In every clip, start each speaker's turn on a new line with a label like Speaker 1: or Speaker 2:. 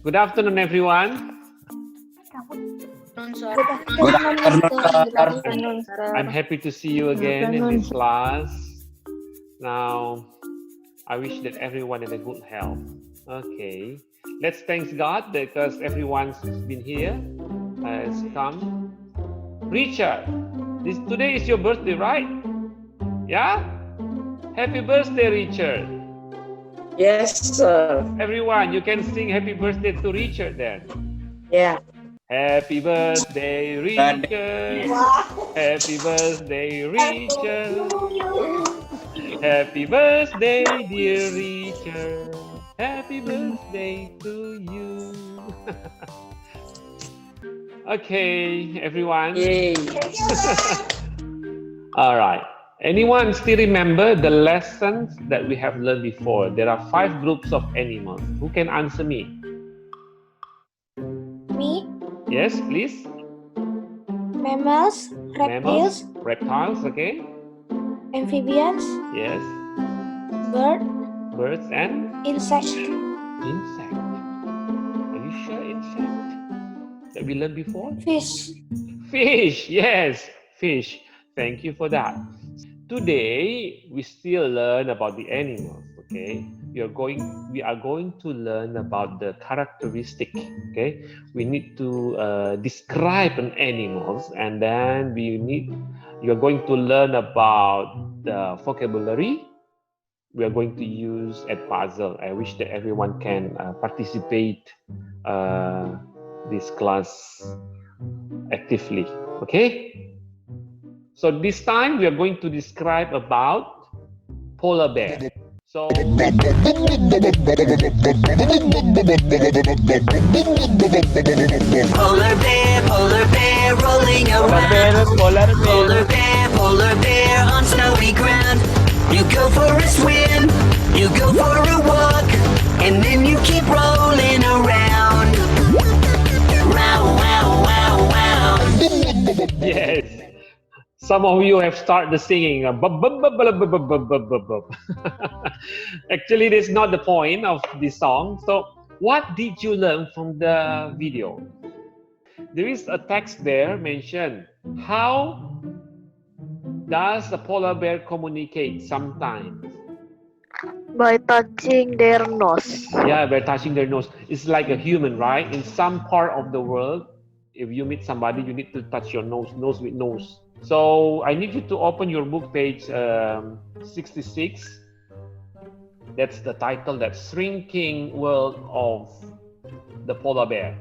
Speaker 1: Good afternoon, everyone.
Speaker 2: Good afternoon, sir.
Speaker 1: I'm happy to see you again in this class. Now, I wish that everyone in a good health. Okay, let's thank God because everyone's been here, has come. Richard, today is your birthday, right? Yeah? Happy birthday, Richard.
Speaker 2: Yes, sir.
Speaker 1: Everyone, you can sing happy birthday to Richard then.
Speaker 2: Yeah.
Speaker 1: Happy birthday, Richard. Happy birthday, Richard. Happy birthday, dear Richard. Happy birthday to you. Okay, everyone.
Speaker 2: Yay.
Speaker 1: All right. Anyone still remember the lessons that we have learned before? There are 5 groups of animals. Who can answer me?
Speaker 3: Me,
Speaker 1: Yes, please.
Speaker 3: mammals, reptiles,
Speaker 1: Reptiles, okay.
Speaker 3: amphibians,
Speaker 1: Yes. Birds and
Speaker 3: insects,
Speaker 1: insect. Are you sure insect? That we learned before?
Speaker 3: fish.
Speaker 1: Fish, yes, fish. Thank you for that. Today, we still learn about the animals, okay? We are going to learn about the characteristic, okay? We need to describe an animals, and then you are going to learn about the vocabulary. We are going to use a puzzle. I wish that everyone can participate this class actively, okay? So this time we are going to describe about polar bear. So
Speaker 4: Polar bear, rolling around. Polar bear on snowy ground. You go for a swim, you go for a walk, and then you keep rolling around. Wow, wow, wow, wow.
Speaker 1: yes, some of you have started singing. Actually, that's not the point of this song. So, what did you learn from the video? There is a text there mentioned. How does a polar bear communicate sometimes?
Speaker 5: By touching their nose.
Speaker 1: Yeah, by touching their nose. It's like a human, right? In some part of the world, if you meet somebody, you need to touch your nose with nose. So I need you to open your book page 66. That's the title, that Shrinking World of the Polar Bear.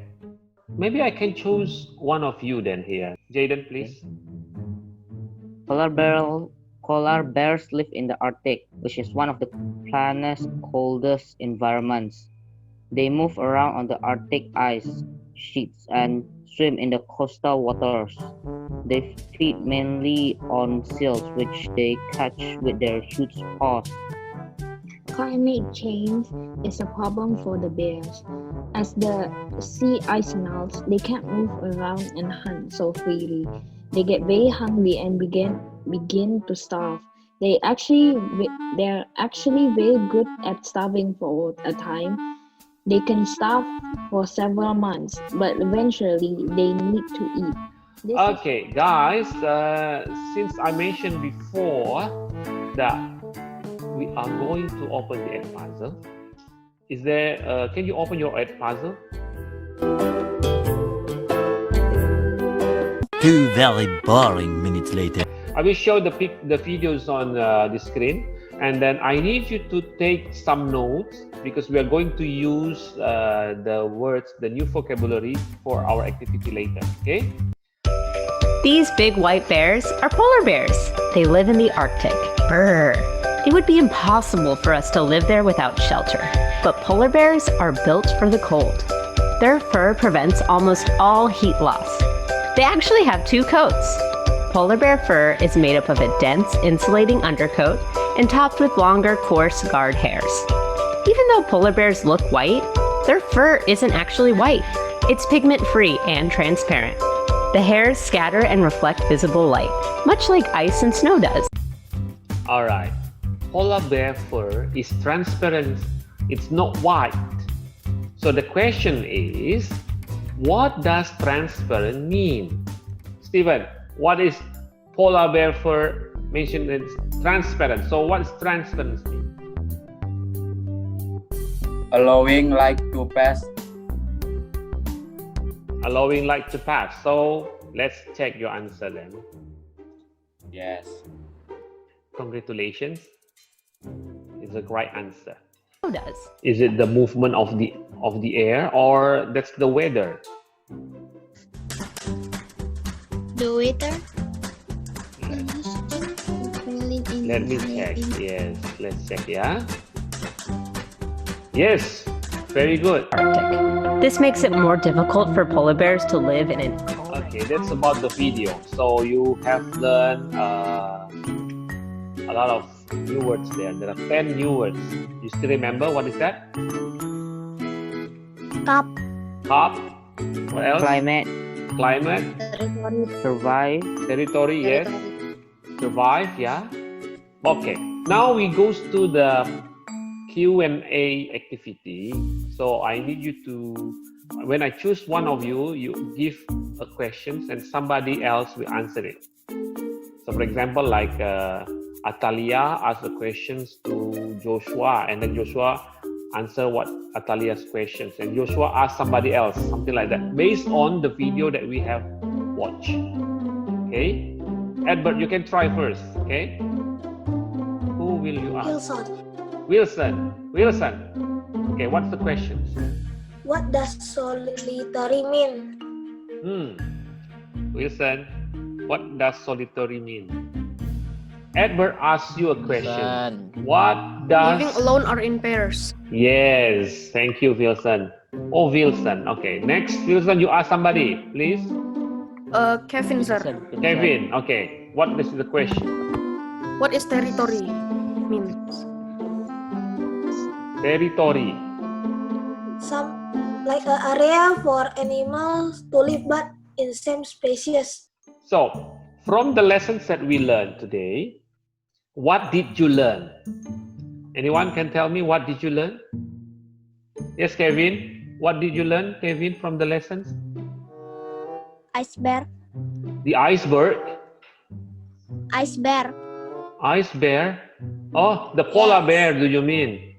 Speaker 1: Maybe I can choose one of you then here. Jaden, please.
Speaker 6: Polar bears live in the Arctic, which is one of the planet's coldest environments. They move around on the Arctic ice sheets and swim in the coastal waters. They feed mainly on seals, which they catch with their huge paws.
Speaker 7: Climate change is a problem for the bears. As the sea ice melts, they can't move around and hunt so freely. They get very hungry and begin to starve. They're actually very good at starving for a time. They can starve for several months, but eventually they need to eat.
Speaker 1: Okay, guys, since I mentioned before that we are going to open the egg puzzle, can you open your egg puzzle?
Speaker 8: 2 very boring minutes later.
Speaker 1: I will show the videos on the screen, and then I need you to take some notes because we are going to use the words, the new vocabulary for our activity later, okay?
Speaker 9: These big white bears are polar bears. They live in the Arctic. Brr. It would be impossible for us to live there without shelter. But polar bears are built for the cold. Their fur prevents almost all heat loss. They actually have 2 coats. Polar bear fur is made up of a dense, insulating undercoat and topped with longer, coarse guard hairs. Even though polar bears look white, their fur isn't actually white. It's pigment-free and transparent. The hairs scatter and reflect visible light, much like ice and snow does.
Speaker 1: All right. Polar bear fur is transparent. It's not white. So So the question is, what does transparent mean? Steven, what is polar bear for mentioned as transparent? So what is transparency?
Speaker 10: Allowing light to pass.
Speaker 1: Allowing light to pass. So let's check your answer then.
Speaker 10: Yes.
Speaker 1: Congratulations. It's the right answer.
Speaker 9: Who does?
Speaker 1: Is it the movement of the air, or that's the weather?
Speaker 5: The waiter.
Speaker 1: Let me check. Yes, let's check. Yeah. Yes, very good.
Speaker 9: Arctic. This makes it more difficult for polar bears to live in an.
Speaker 1: Okay, that's about the video. So you have learned a lot of new words there. There are 10 new words. You still remember what is that?
Speaker 5: Cup.
Speaker 1: Cup. What else?
Speaker 6: Climate.
Speaker 1: Climate.
Speaker 6: Survive.
Speaker 1: Territory. Yes. Survive. Yeah. Okay. Now we goes to the Q&A activity. So I need you to, when I choose one of you, you give a question and somebody else will answer it. So for example, like Atalia asked the questions to Joshua, and then Joshua answer what Atalia's questions, and Joshua asked somebody else, something like that, based on the video that we have watched. Okay, Edward, you can try first. Okay, who will you ask? Wilson. Okay, what's the question?
Speaker 5: What does solitary mean?
Speaker 1: Wilson, what does solitary mean? Edward asks you a question. What does...
Speaker 2: Living alone or in pairs?
Speaker 1: Yes, thank you, Wilson. Oh, Wilson. Okay, next, Wilson, you ask somebody, please.
Speaker 2: Kevin, sir.
Speaker 1: Kevin, okay. What is the question?
Speaker 2: What is territory means?
Speaker 1: Territory.
Speaker 5: Some like an area for animals to live but in same species.
Speaker 1: So, from the lessons that we learned today, what did you learn? Anyone can tell me what did you learn? Yes, Kevin. What did you learn, Kevin, from the lessons?
Speaker 5: Ice bear.
Speaker 1: The iceberg.
Speaker 5: Ice bear.
Speaker 1: Ice bear. Oh, the polar bear, do you mean?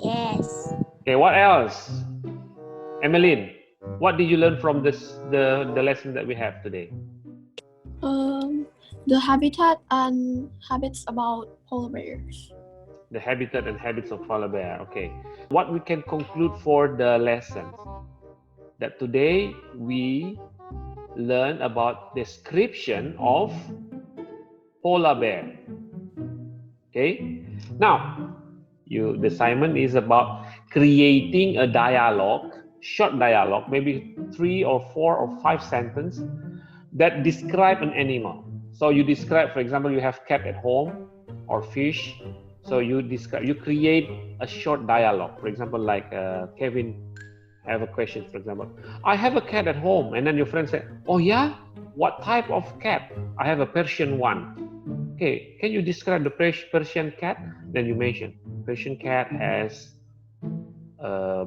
Speaker 5: Yes.
Speaker 1: Okay, what else? Emmeline, what did you learn from this the lesson that we have today?
Speaker 3: The habitat and habits about polar bears.
Speaker 1: The habitat and habits of polar bear. Okay. What we can conclude for the lesson? That today we learn about description of polar bear. Okay. Now, the assignment is about creating a dialogue, short dialogue, maybe 3 or 4 or 5 sentences that describe an animal. So you describe, for example, you have cat at home or fish. So you create a short dialogue. For example, like Kevin have a question, for example, I have a cat at home, and then your friend said, oh yeah, what type of cat? I have a Persian one. Okay, can you describe the Persian cat? Then you mention Persian cat has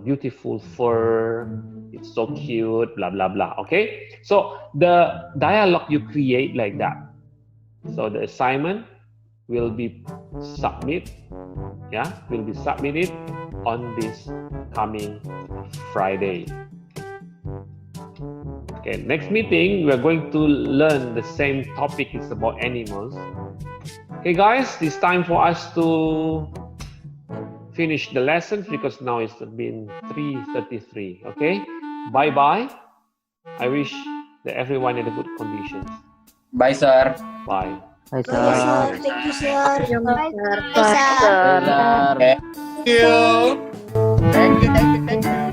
Speaker 1: beautiful fur, it's so cute, blah blah blah. Okay, so the dialogue you create like that. So the assignment will be submitted on this coming Friday. Okay, next meeting we are going to learn the same topic. It's about animals. Okay guys, it's time for us to finish the lessons because now it's been 3:33. Okay, bye bye. I wish that everyone in a good conditions.
Speaker 10: Bye, sir.
Speaker 1: Bye.
Speaker 6: Bye,
Speaker 5: Bye, sir. Thank you, sir. Bye, sir.
Speaker 10: Thank you. Thank you.